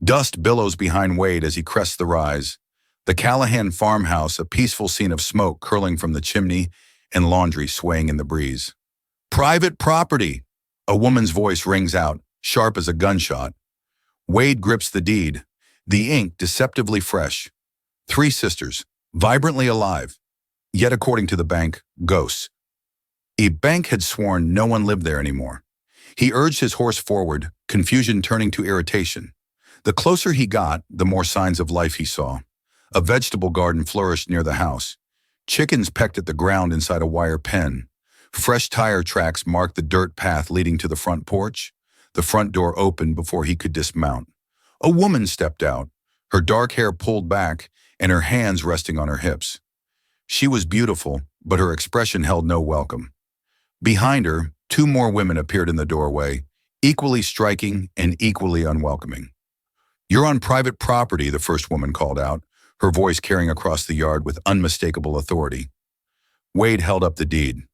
Dust billows behind Wade as he crests the rise. The Callahan farmhouse, a peaceful scene of smoke curling from the chimney and laundry swaying in the breeze. Private property! A woman's voice rings out, sharp as a gunshot. Wade grips the deed, the ink deceptively fresh. 3 sisters, vibrantly alive. Yet according to the bank, ghosts. The bank had sworn no one lived there anymore. He urged his horse forward, confusion turning to irritation. The closer he got, the more signs of life he saw. A vegetable garden flourished near the house. Chickens pecked at the ground inside a wire pen. Fresh tire tracks marked the dirt path leading to the front porch. The front door opened before he could dismount. A woman stepped out, her dark hair pulled back and her hands resting on her hips. She was beautiful, but her expression held no welcome. Behind her, 2 more women appeared in the doorway, equally striking and equally unwelcoming. "You're on private property," the first woman called out, her voice carrying across the yard with unmistakable authority. Wade held up the deed.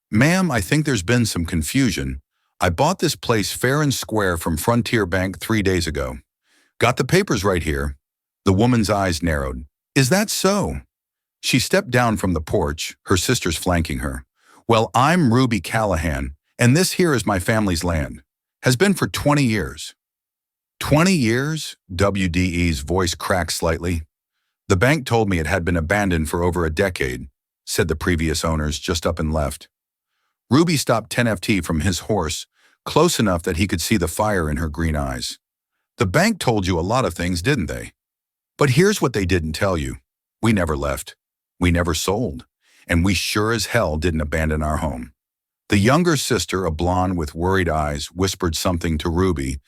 "Ma'am, I think there's been some confusion. I bought this place fair and square from Frontier Bank 3 days ago. Got the papers right here." The woman's eyes narrowed. "Is that so?" She stepped down from the porch, her sisters flanking her. "Well, I'm Ruby Callahan, and this here is my family's land. Has been for 20 years. 20 years? WDE's voice cracked slightly. "The bank told me it had been abandoned for over a decade," said the previous owners just up and left. Ruby stopped 10ft from his horse, close enough that he could see the fire in her green eyes. "The bank told you a lot of things, didn't they? But here's what they didn't tell you. We never left. We never sold. And we sure as hell didn't abandon our home." The younger sister, a blonde with worried eyes, whispered something to Ruby.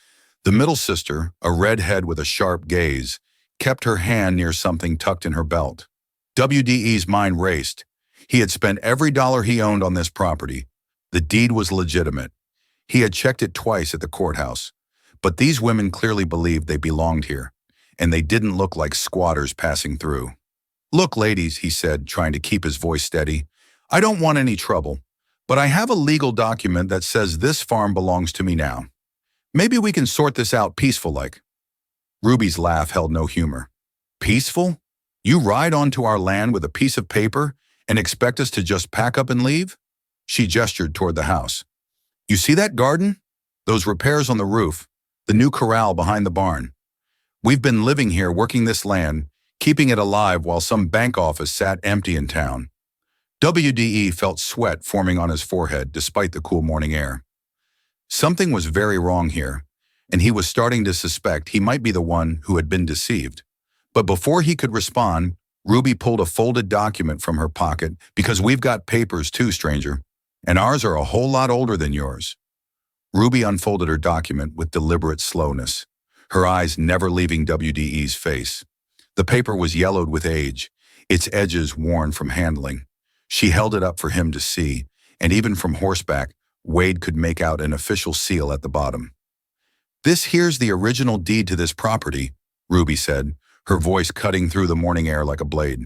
The middle sister, a redhead with a sharp gaze, kept her hand near something tucked in her belt. WDE's mind raced. He had spent every dollar he owned on this property. The deed was legitimate. He had checked it twice at the courthouse. But these women clearly believed they belonged here, and they didn't look like squatters passing through. "Look, ladies," he said, trying to keep his voice steady, "I don't want any trouble, but I have a legal document that says this farm belongs to me now. Maybe we can sort this out peaceful-like." Ruby's laugh held no humor. "Peaceful? You ride onto our land with a piece of paper and expect us to just pack up and leave?" She gestured toward the house. "You see that garden? Those repairs on the roof, the new corral behind the barn. We've been living here working this land, keeping it alive while some bank office sat empty in town." WDE felt sweat forming on his forehead despite the cool morning air. Something was very wrong here, and he was starting to suspect he might be the one who had been deceived. But before he could respond, Ruby pulled a folded document from her pocket. "Because we've got papers too, stranger, and ours are a whole lot older than yours." Ruby unfolded her document with deliberate slowness, her eyes never leaving WDE's face. The paper was yellowed with age, its edges worn from handling. She held it up for him to see, and even from horseback, Wade could make out an official seal at the bottom. "This here's the original deed to this property," Ruby said, her voice cutting through the morning air like a blade.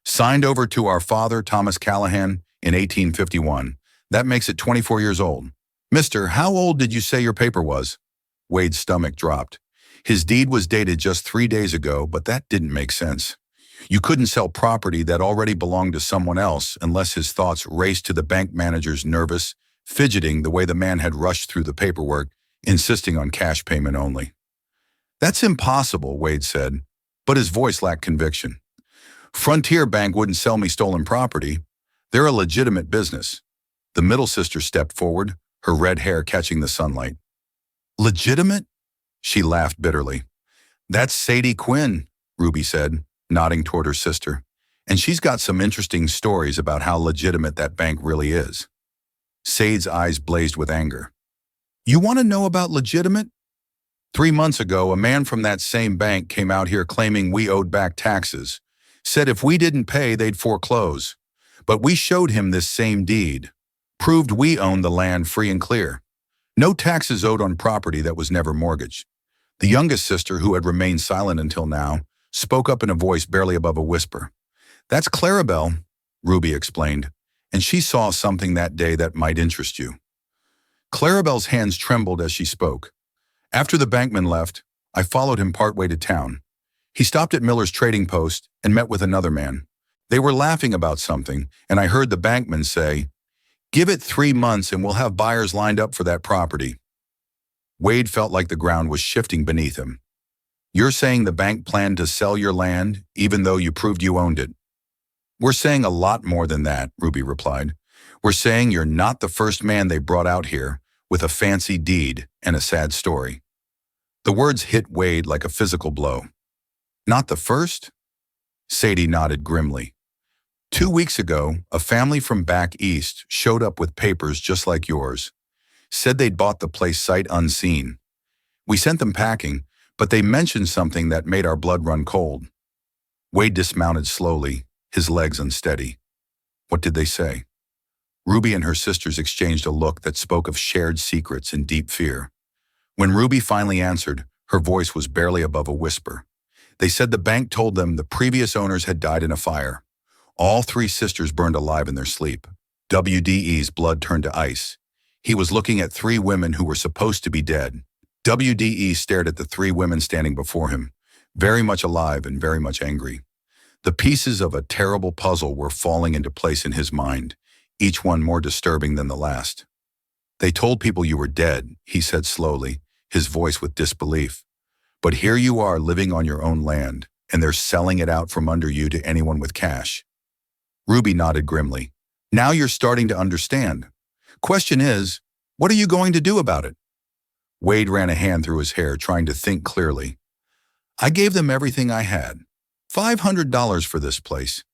"Signed over to our father, Thomas Callahan, in 1851. That makes it 24 years old. Mister, how old did you say your paper was?" Wade's stomach dropped. His deed was dated just 3 days ago, but that didn't make sense. You couldn't sell property that already belonged to someone else unless his thoughts raced to the bank manager's nervous, fidgeting the way the man had rushed through the paperwork, insisting on cash payment only. "That's impossible," Wade said, but his voice lacked conviction. "Frontier Bank wouldn't sell me stolen property. They're a legitimate business." The middle sister stepped forward, her red hair catching the sunlight. "Legitimate?" She laughed bitterly. "That's Sadie Quinn," Ruby said, nodding toward her sister. "And she's got some interesting stories about how legitimate that bank really is." Sade's eyes blazed with anger. "You want to know about legitimate? 3 months ago, a man from that same bank came out here claiming we owed back taxes, said if we didn't pay, they'd foreclose. But we showed him this same deed, proved we owned the land free and clear. No taxes owed on property that was never mortgaged." The youngest sister, who had remained silent until now, spoke up in a voice barely above a whisper. "That's Clarabelle," Ruby explained, "and she saw something that day that might interest you." Clarabelle's hands trembled as she spoke. After the bankman left, I followed him partway to town. He stopped at Miller's trading post and met with another man. They were laughing about something, and I heard the bankman say, "Give it 3 months and we'll have buyers lined up for that property." Wade felt like the ground was shifting beneath him. "You're saying the bank planned to sell your land, even though you proved you owned it?" "We're saying a lot more than that," Ruby replied. "We're saying you're not the first man they brought out here with a fancy deed and a sad story." The words hit Wade like a physical blow. "Not the first?" Sadie nodded grimly. 2 weeks ago, a family from back east showed up with papers just like yours. Said they'd bought the place sight unseen. We sent them packing, but they mentioned something that made our blood run cold. Wade dismounted slowly, his legs unsteady. "What did they say?" Ruby and her sisters exchanged a look that spoke of shared secrets and deep fear. When Ruby finally answered, her voice was barely above a whisper. They said the bank told them the previous owners had died in a fire. All 3 sisters burned alive in their sleep. WDE's blood turned to ice. He was looking at 3 women who were supposed to be dead. WDE stared at the 3 women standing before him, very much alive and very much angry. The pieces of a terrible puzzle were falling into place in his mind, each one more disturbing than the last. "They told people you were dead," he said slowly, his voice with disbelief. "But here you are living on your own land, and they're selling it out from under you to anyone with cash." Ruby nodded grimly. "Now you're starting to understand. Question is, what are you going to do about it?" Wade ran a hand through his hair, trying to think clearly. "I gave them everything I had. $500 for this place.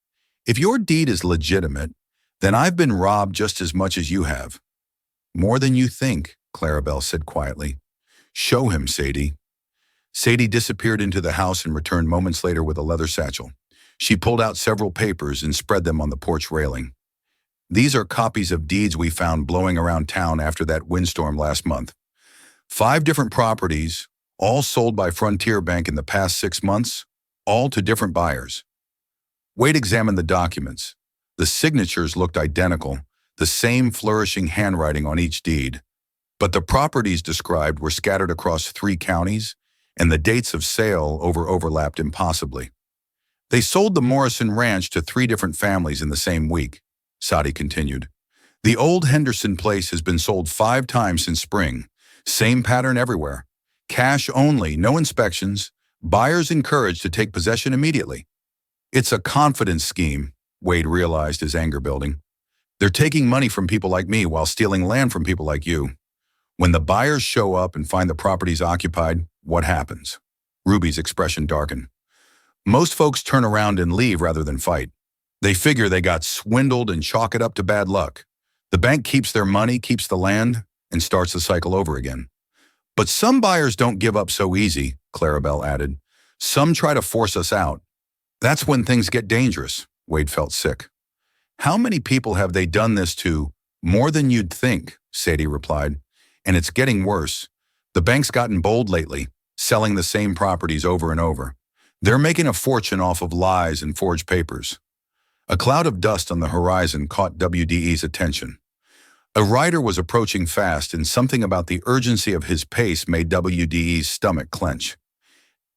If your deed is legitimate, then I've been robbed just as much as you have." "More than you think," Clarabelle said quietly. "Show him, Sadie." Sadie disappeared into the house and returned moments later with a leather satchel. She pulled out several papers and spread them on the porch railing. "These are copies of deeds we found blowing around town after that windstorm last month. 5 different properties, all sold by Frontier Bank in the past 6 months, all to different buyers." Wade examined the documents. The signatures looked identical, the same flourishing handwriting on each deed. But the properties described were scattered across 3 counties, and the dates of sale overlapped impossibly. "They sold the Morrison Ranch to 3 different families in the same week," Sadie continued. "The old Henderson place has been sold 5 times since spring. Same pattern everywhere. Cash only, no inspections. Buyers encouraged to take possession immediately." "It's a confidence scheme," Wade realized, his anger building. "They're taking money from people like me while stealing land from people like you. When the buyers show up and find the properties occupied, what happens?" Ruby's expression darkened. "Most folks turn around and leave rather than fight. They figure they got swindled and chalk it up to bad luck. The bank keeps their money, keeps the land, and starts the cycle over again. But some buyers don't give up so easy," Clarabelle added. "Some try to force us out. That's when things get dangerous." Wade felt sick. "How many people have they done this to?" "More than you'd think," Sadie replied. "And it's getting worse. The bank's gotten bold lately, selling the same properties over and over. They're making a fortune off of lies and forged papers." A cloud of dust on the horizon caught WDE's attention. A rider was approaching fast, and something about the urgency of his pace made WDE's stomach clench.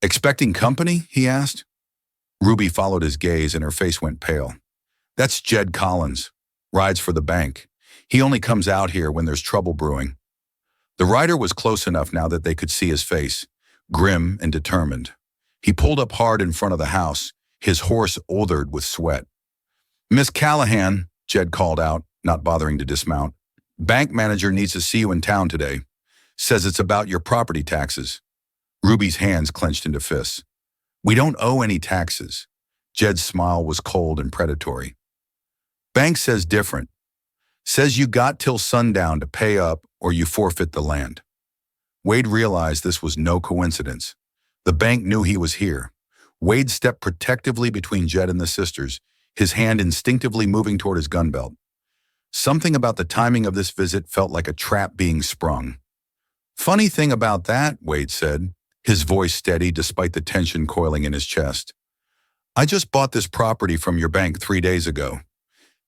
"Expecting company?" he asked. Ruby followed his gaze, and her face went pale. "That's Jed Collins. Rides for the bank. He only comes out here when there's trouble brewing." The rider was close enough now that they could see his face, grim and determined. He pulled up hard in front of the house, his horse othered with sweat. "Miss Callahan," Jed called out, not bothering to dismount. "Bank manager needs to see you in town today. Says it's about your property taxes." Ruby's hands clenched into fists. "We don't owe any taxes." Jed's smile was cold and predatory. "Bank says different. Says you got till sundown to pay up or you forfeit the land." Wade realized this was no coincidence. The bank knew he was here. Wade stepped protectively between Jed and the sisters, his hand instinctively moving toward his gun belt. Something about the timing of this visit felt like a trap being sprung. "Funny thing about that," Wade said, his voice steady despite the tension coiling in his chest. "I just bought this property from your bank 3 days ago.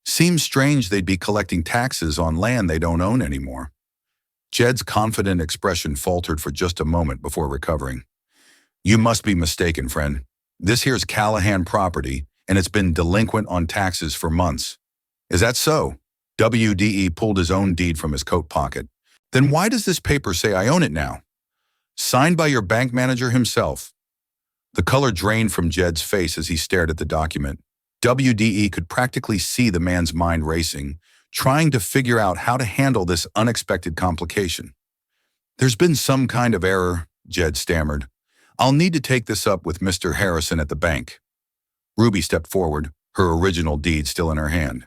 Seems strange they'd be collecting taxes on land they don't own anymore." Jed's confident expression faltered for just a moment before recovering. You must be mistaken, friend. This here's Callahan property, and it's been delinquent on taxes for months. Is that so? WDE pulled his own deed from his coat pocket. Then why does this paper say I own it now? Signed by your bank manager himself. The color drained from Jed's face as he stared at the document. WDE could practically see the man's mind racing, trying to figure out how to handle this unexpected complication. There's been some kind of error, Jed stammered. I'll need to take this up with Mr. Harrison at the bank. Ruby stepped forward, her original deed still in her hand.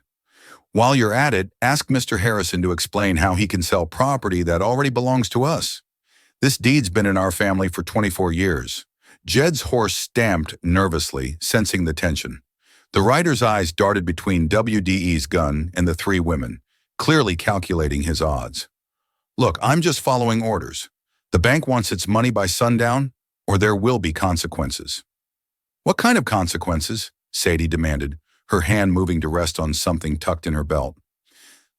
While you're at it, ask Mr. Harrison to explain how he can sell property that already belongs to us. This deed's been in our family for 24 years. Jed's horse stamped nervously, sensing the tension. The rider's eyes darted between WDE's gun and the three women, clearly calculating his odds. Look, I'm just following orders. The bank wants its money by sundown, or there will be consequences. What kind of consequences? Sadie demanded, her hand moving to rest on something tucked in her belt.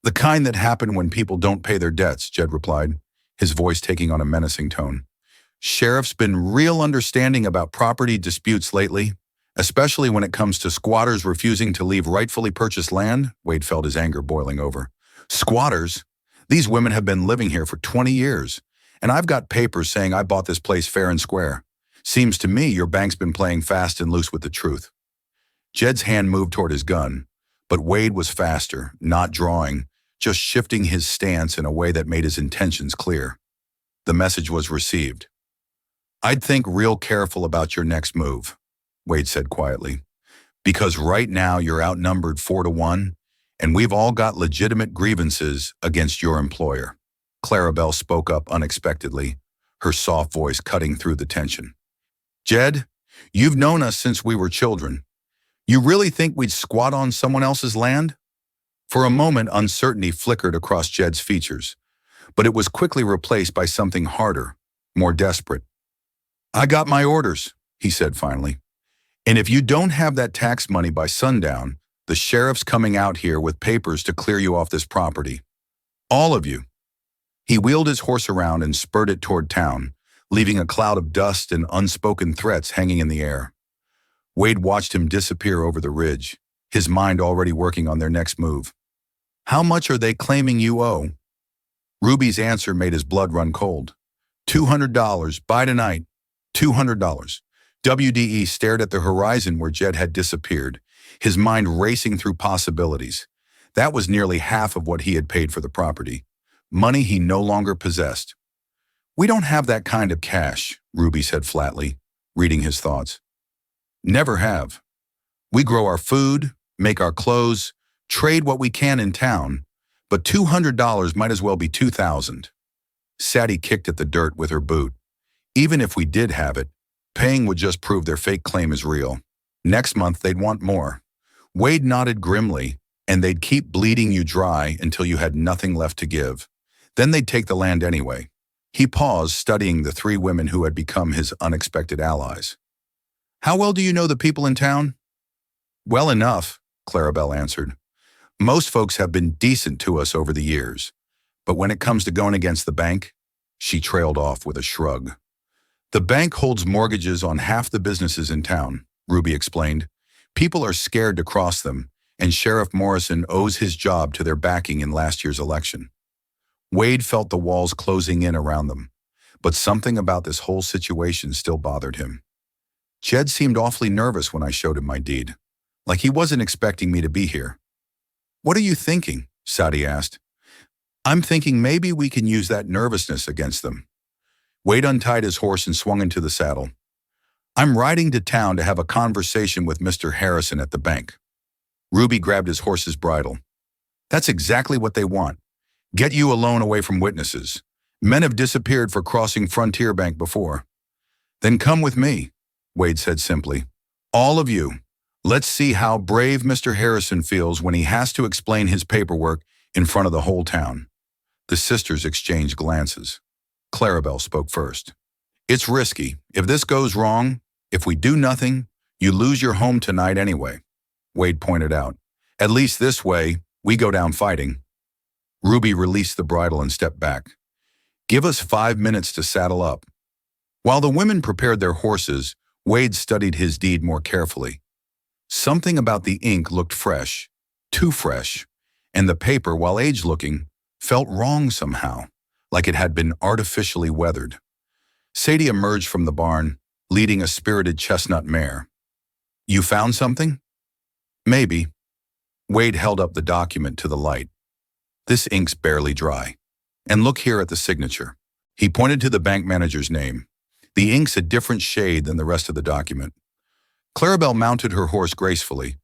The kind that happen when people don't pay their debts, Jed replied, his voice taking on a menacing tone. Sheriff's been real understanding about property disputes lately, especially when it comes to squatters refusing to leave rightfully purchased land. Wade felt his anger boiling over. Squatters? These women have been living here for 20 years, and I've got papers saying I bought this place fair and square. Seems to me your bank's been playing fast and loose with the truth. Jed's hand moved toward his gun, but Wade was faster, not drawing, just shifting his stance in a way that made his intentions clear. The message was received. I'd think real careful about your next move, Wade said quietly, because right now you're outnumbered 4-1, and we've all got legitimate grievances against your employer. Clarabelle spoke up unexpectedly, her soft voice cutting through the tension. Jed, you've known us since we were children. You really think we'd squat on someone else's land? For a moment, uncertainty flickered across Jed's features, but it was quickly replaced by something harder, more desperate. I got my orders, he said finally. And if you don't have that tax money by sundown, the sheriff's coming out here with papers to clear you off this property. All of you. He wheeled his horse around and spurred it toward town, leaving a cloud of dust and unspoken threats hanging in the air. Wade watched him disappear over the ridge, his mind already working on their next move. How much are they claiming you owe? Ruby's answer made his blood run cold. $200, by tonight. $200. WDE stared at the horizon where Jed had disappeared, his mind racing through possibilities. That was nearly half of what he had paid for the property, money he no longer possessed. We don't have that kind of cash, Ruby said flatly, reading his thoughts. Never have. We grow our food, make our clothes, trade what we can in town, but $200 might as well be $2,000. Sadie kicked at the dirt with her boot. Even if we did have it, paying would just prove their fake claim is real. Next month, they'd want more. Wade nodded grimly, and they'd keep bleeding you dry until you had nothing left to give. Then they'd take the land anyway. He paused, studying the three women who had become his unexpected allies. How well do you know the people in town? Well enough, Clarabelle answered. Most folks have been decent to us over the years, but when it comes to going against the bank, she trailed off with a shrug. The bank holds mortgages on half the businesses in town, Ruby explained. People are scared to cross them, and Sheriff Morrison owes his job to their backing in last year's election. Wade felt the walls closing in around them, but something about this whole situation still bothered him. Jed seemed awfully nervous when I showed him my deed, like he wasn't expecting me to be here. What are you thinking? Sadie asked. I'm thinking maybe we can use that nervousness against them. Wade untied his horse and swung into the saddle. I'm riding to town to have a conversation with Mr. Harrison at the bank. Ruby grabbed his horse's bridle. That's exactly what they want. Get you alone away from witnesses. Men have disappeared for crossing Frontier Bank before. Then come with me, Wade said simply. All of you. Let's see how brave Mr. Harrison feels when he has to explain his paperwork in front of the whole town. The sisters exchanged glances. Clarabelle spoke first. It's risky. If this goes wrong, if we do nothing, you lose your home tonight anyway, Wade pointed out. At least this way, we go down fighting. Ruby released the bridle and stepped back. Give us 5 minutes to saddle up. While the women prepared their horses, Wade studied his deed more carefully. Something about the ink looked fresh, too fresh, and the paper, while age-looking, felt wrong somehow, like it had been artificially weathered. Sadie emerged from the barn, leading a spirited chestnut mare. "You found something?" "Maybe." Wade held up the document to the light. "This ink's barely dry. And look here at the signature." He pointed to the bank manager's name. The ink's a different shade than the rest of the document. Clarabelle mounted her horse gracefully.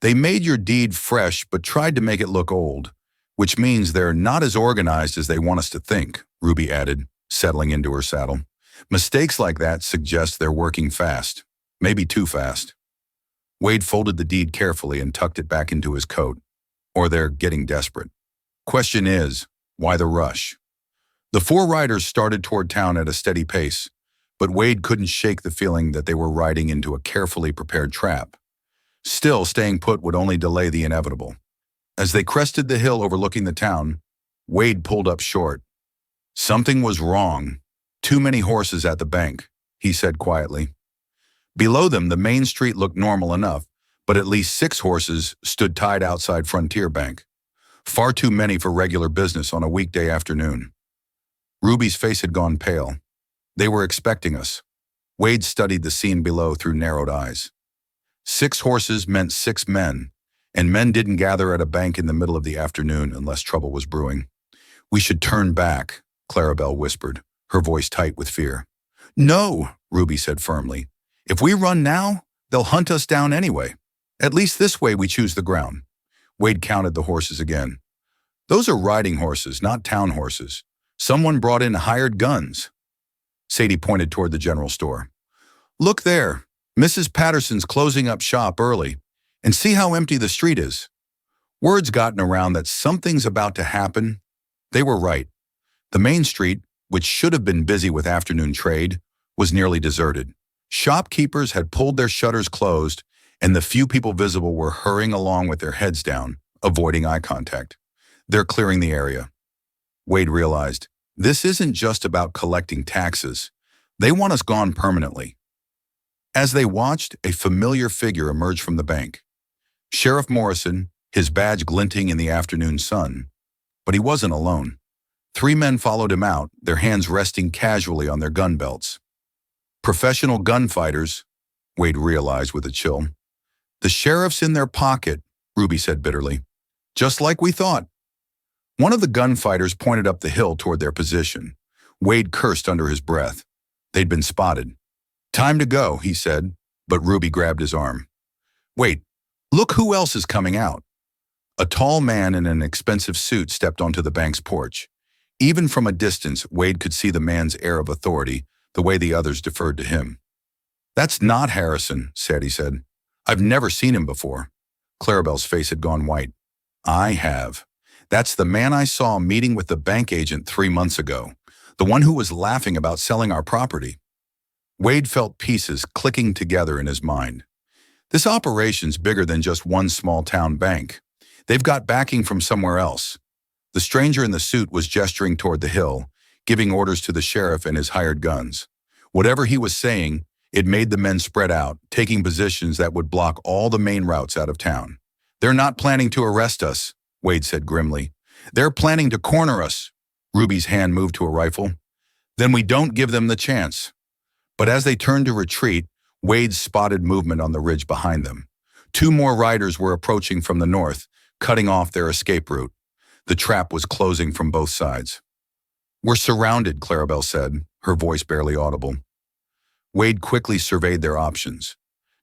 "They made your deed fresh but tried to make it look old, which means they're not as organized as they want us to think," Ruby added, settling into her saddle. "Mistakes like that suggest they're working fast, maybe too fast." Wade folded the deed carefully and tucked it back into his coat. Or they're getting desperate. Question is, why the rush? The four riders started toward town at a steady pace, but Wade couldn't shake the feeling that they were riding into a carefully prepared trap. Still, staying put would only delay the inevitable. As they crested the hill overlooking the town, Wade pulled up short. Something was wrong. Too many horses at the bank, he said quietly. Below them, the main street looked normal enough, but at least 6 horses stood tied outside Frontier Bank. Far too many for regular business on a weekday afternoon. Ruby's face had gone pale. They were expecting us. Wade studied the scene below through narrowed eyes. 6 horses meant 6 men, and men didn't gather at a bank in the middle of the afternoon unless trouble was brewing. "We should turn back," Clarabelle whispered, her voice tight with fear. "No," Ruby said firmly. "If we run now, they'll hunt us down anyway. At least this way we choose the ground." Wade counted the horses again. "Those are riding horses, not town horses. Someone brought in hired guns." Sadie pointed toward the general store. "Look there. Mrs. Patterson's closing up shop early. And see how empty the street is." Word's gotten around that something's about to happen. They were right. The main street, which should have been busy with afternoon trade, was nearly deserted. Shopkeepers had pulled their shutters closed, and the few people visible were hurrying along with their heads down, avoiding eye contact. They're clearing the area. Wade realized, this isn't just about collecting taxes. They want us gone permanently. As they watched, a familiar figure emerged from the bank. Sheriff Morrison, his badge glinting in the afternoon sun. But he wasn't alone. 3 men followed him out, their hands resting casually on their gun belts. Professional gunfighters, Wade realized with a chill. "The sheriff's in their pocket," Ruby said bitterly. "Just like we thought." One of the gunfighters pointed up the hill toward their position. Wade cursed under his breath. They'd been spotted. "Time to go," he said, but Ruby grabbed his arm. "Wait, look who else is coming out." A tall man in an expensive suit stepped onto the bank's porch. Even from a distance, Wade could see the man's air of authority, the way the others deferred to him. "That's not Harrison," Sadie said. "I've never seen him before." Clarabelle's face had gone white. "I have. That's the man I saw meeting with the bank agent 3 months ago, the one who was laughing about selling our property." Wade felt pieces clicking together in his mind. This operation's bigger than just one small town bank. They've got backing from somewhere else. The stranger in the suit was gesturing toward the hill, giving orders to the sheriff and his hired guns. Whatever he was saying, it made the men spread out, taking positions that would block all the main routes out of town. "They're not planning to arrest us," Wade said grimly. "They're planning to corner us." Ruby's hand moved to a rifle. "Then we don't give them the chance." But as they turned to retreat, Wade spotted movement on the ridge behind them. 2 more riders were approaching from the north, cutting off their escape route. The trap was closing from both sides. "We're surrounded," Clarabelle said, her voice barely audible. Wade quickly surveyed their options.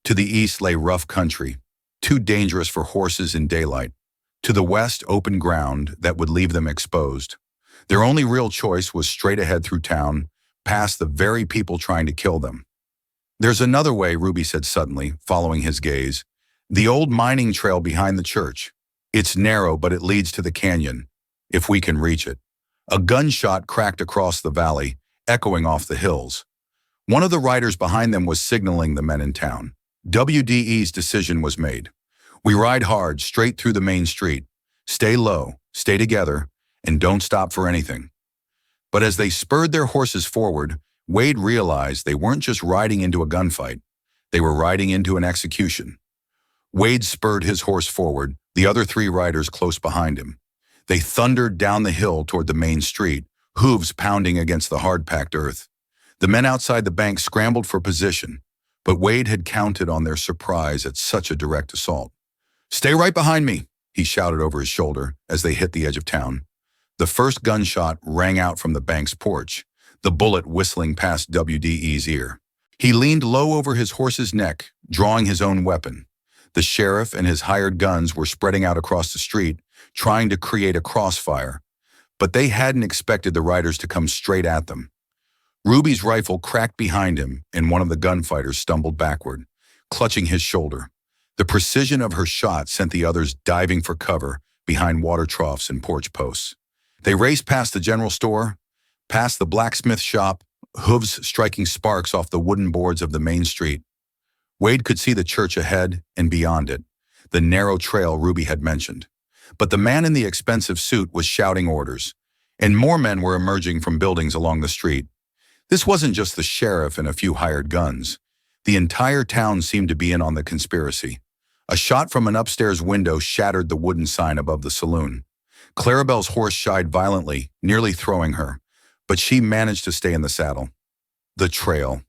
To the east lay rough country, too dangerous for horses in daylight. To the west, open ground that would leave them exposed. Their only real choice was straight ahead through town, past the very people trying to kill them. "There's another way," Ruby said suddenly, following his gaze. "The old mining trail behind the church. It's narrow, but it leads to the canyon, if we can reach it." A gunshot cracked across the valley, echoing off the hills. One of the riders behind them was signaling the men in town. WDE's decision was made. "We ride hard, straight through the main street. Stay low, stay together, and don't stop for anything." But as they spurred their horses forward, Wade realized they weren't just riding into a gunfight. They were riding into an execution. Wade spurred his horse forward, the other three riders close behind him. They thundered down the hill toward the main street, hooves pounding against the hard-packed earth. The men outside the bank scrambled for position, but Wade had counted on their surprise at such a direct assault. "Stay right behind me," he shouted over his shoulder as they hit the edge of town. The first gunshot rang out from the bank's porch, the bullet whistling past WDE's ear. He leaned low over his horse's neck, drawing his own weapon. The sheriff and his hired guns were spreading out across the street, trying to create a crossfire, but they hadn't expected the riders to come straight at them. Ruby's rifle cracked behind him, and one of the gunfighters stumbled backward, clutching his shoulder. The precision of her shot sent the others diving for cover behind water troughs and porch posts. They raced past the general store, past the blacksmith shop, hooves striking sparks off the wooden boards of the main street. Wade could see the church ahead and beyond it, the narrow trail Ruby had mentioned. But the man in the expensive suit was shouting orders, and more men were emerging from buildings along the street. This wasn't just the sheriff and a few hired guns. The entire town seemed to be in on the conspiracy. A shot from an upstairs window shattered the wooden sign above the saloon. Clarabelle's horse shied violently, nearly throwing her, but she managed to stay in the saddle. The trail.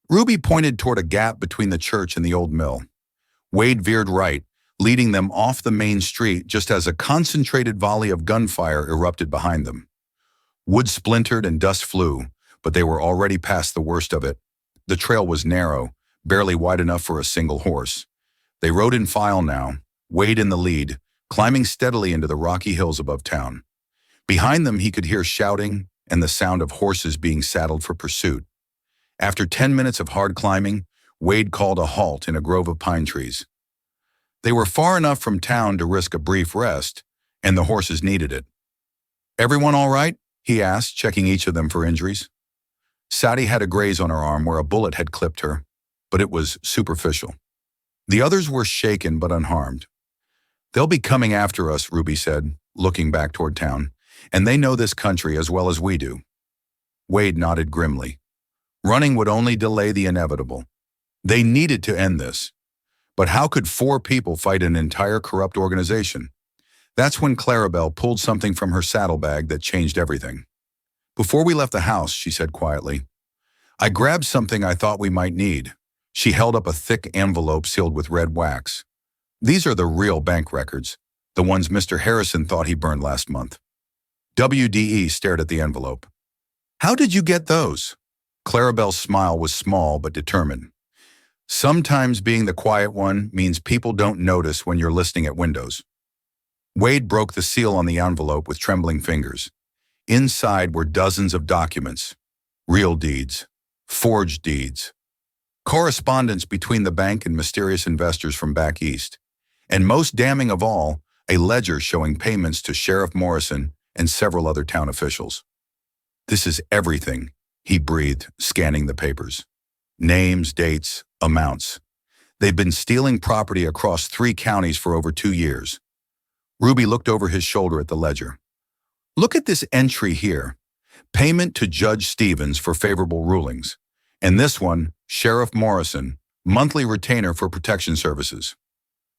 Ruby pointed toward a gap between the church and the old mill. Wade veered right, leading them off the main street just as a concentrated volley of gunfire erupted behind them. Wood splintered and dust flew, but they were already past the worst of it. The trail was narrow, barely wide enough for a single horse. They rode in file now, Wade in the lead, climbing steadily into the rocky hills above town. Behind them he could hear shouting and the sound of horses being saddled for pursuit. After 10 minutes of hard climbing, Wade called a halt in a grove of pine trees. They were far enough from town to risk a brief rest, and the horses needed it. "Everyone all right?" he asked, checking each of them for injuries. Sadie had a graze on her arm where a bullet had clipped her, but it was superficial. The others were shaken but unharmed. "They'll be coming after us," Ruby said, looking back toward town, "and they know this country as well as we do." Wade nodded grimly. Running would only delay the inevitable. They needed to end this. But how could 4 people fight an entire corrupt organization? That's when Clarabelle pulled something from her saddlebag that changed everything. "Before we left the house," she said quietly, "I grabbed something I thought we might need." She held up a thick envelope sealed with red wax. "These are the real bank records, the ones Mr. Harrison thought he burned last month." WDE stared at the envelope. "How did you get those?" Clarabelle's smile was small but determined. "Sometimes being the quiet one means people don't notice when you're listening at windows." Wade broke the seal on the envelope with trembling fingers. Inside were dozens of documents, real deeds, forged deeds, correspondence between the bank and mysterious investors from back east, and most damning of all, a ledger showing payments to Sheriff Morrison and several other town officials. "This is everything," he breathed, scanning the papers. Names, dates, amounts. They've been stealing property across 3 counties for over 2 years. Ruby looked over his shoulder at the ledger. "Look at this entry here. Payment to Judge Stevens for favorable rulings. And this one, Sheriff Morrison, monthly retainer for protection services."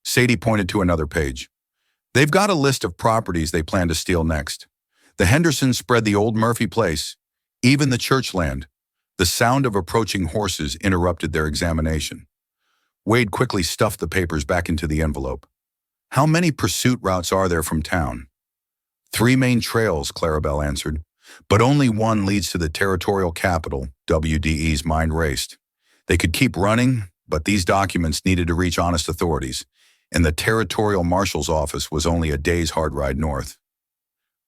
Sadie pointed to another page. "They've got a list of properties they plan to steal next. The Hendersons spread the old Murphy place, even the church land." The sound of approaching horses interrupted their examination. Wade quickly stuffed the papers back into the envelope. "How many pursuit routes are there from town?" 3 main trails, Clarabelle answered, "but only one leads to the territorial capital." WDE's mind raced. They could keep running, but these documents needed to reach honest authorities, and the territorial marshal's office was only a day's hard ride north.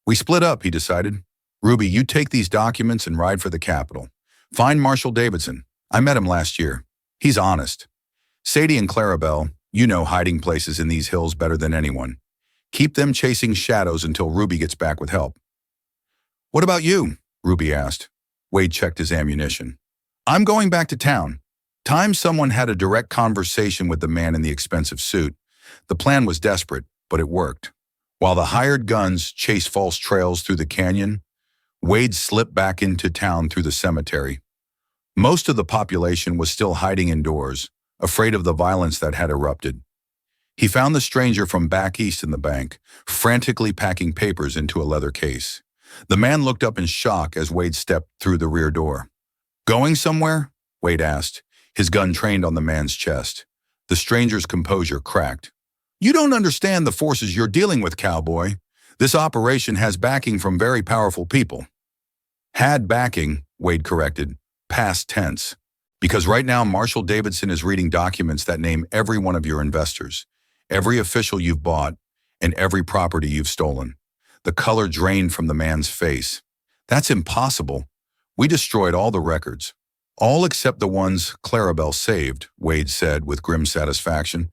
"We split up," he decided. "Ruby, you take these documents and ride for the capital. Find Marshal Davidson. I met him last year. He's honest. Sadie and Clarabelle, you know hiding places in these hills better than anyone. Keep them chasing shadows until Ruby gets back with help." "What about you?" Ruby asked. Wade checked his ammunition. "I'm going back to town." Time someone had a direct conversation with the man in the expensive suit. The plan was desperate, but it worked. While the hired guns chased false trails through the canyon, Wade slipped back into town through the cemetery, Most of the population was still hiding indoors, afraid of the violence that had erupted. He found the stranger from back east in the bank, frantically packing papers into a leather case. The man looked up in shock as Wade stepped through the rear door. "Going somewhere?" Wade asked, his gun trained on the man's chest. The stranger's composure cracked. "You don't understand the forces you're dealing with, cowboy. This operation has backing from very powerful people." "Had backing," Wade corrected, past tense. "Because right now Marshall Davidson is reading documents that name every one of your investors, every official you've bought, and every property you've stolen." The color drained from the man's face. "That's impossible. We destroyed all the records." "All except the ones Clarabelle saved," Wade said with grim satisfaction.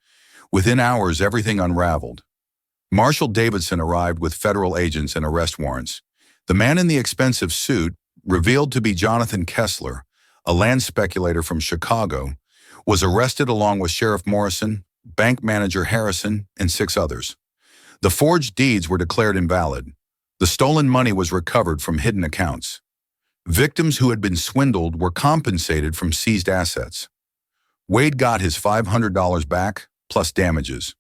Within hours, everything unraveled. Marshall Davidson arrived with federal agents and arrest warrants. The man in the expensive suit, revealed to be Jonathan Kessler, a land speculator from Chicago, was arrested along with Sheriff Morrison, bank manager Harrison, and 6 others. The forged deeds were declared invalid. The stolen money was recovered from hidden accounts. Victims who had been swindled were compensated from seized assets. Wade got his $500 back, plus damages.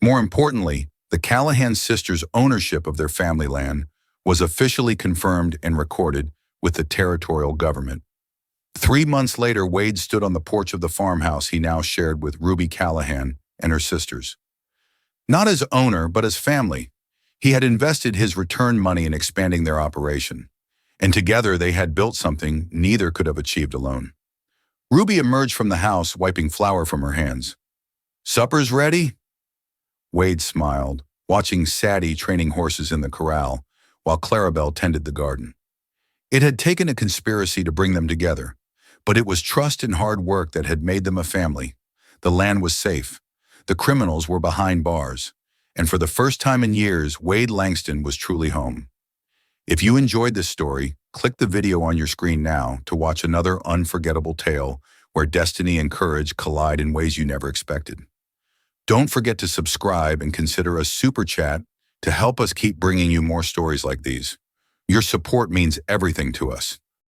More importantly, the Callahan sisters' ownership of their family land was officially confirmed and recorded with the territorial government. 3 months later, Wade stood on the porch of the farmhouse he now shared with Ruby Callahan and her sisters. Not as owner, but as family. He had invested his return money in expanding their operation, and together they had built something neither could have achieved alone. Ruby emerged from the house, wiping flour from her hands. "Supper's ready?" Wade smiled, watching Sadie training horses in the corral, while Clarabelle tended the garden. It had taken a conspiracy to bring them together, but it was trust and hard work that had made them a family. The land was safe. The criminals were behind bars, and for the first time in years, Wade Langston was truly home. If you enjoyed this story, click the video on your screen now to watch another unforgettable tale where destiny and courage collide in ways you never expected. Don't forget to subscribe and consider a super chat to help us keep bringing you more stories like these. Your support means everything to us.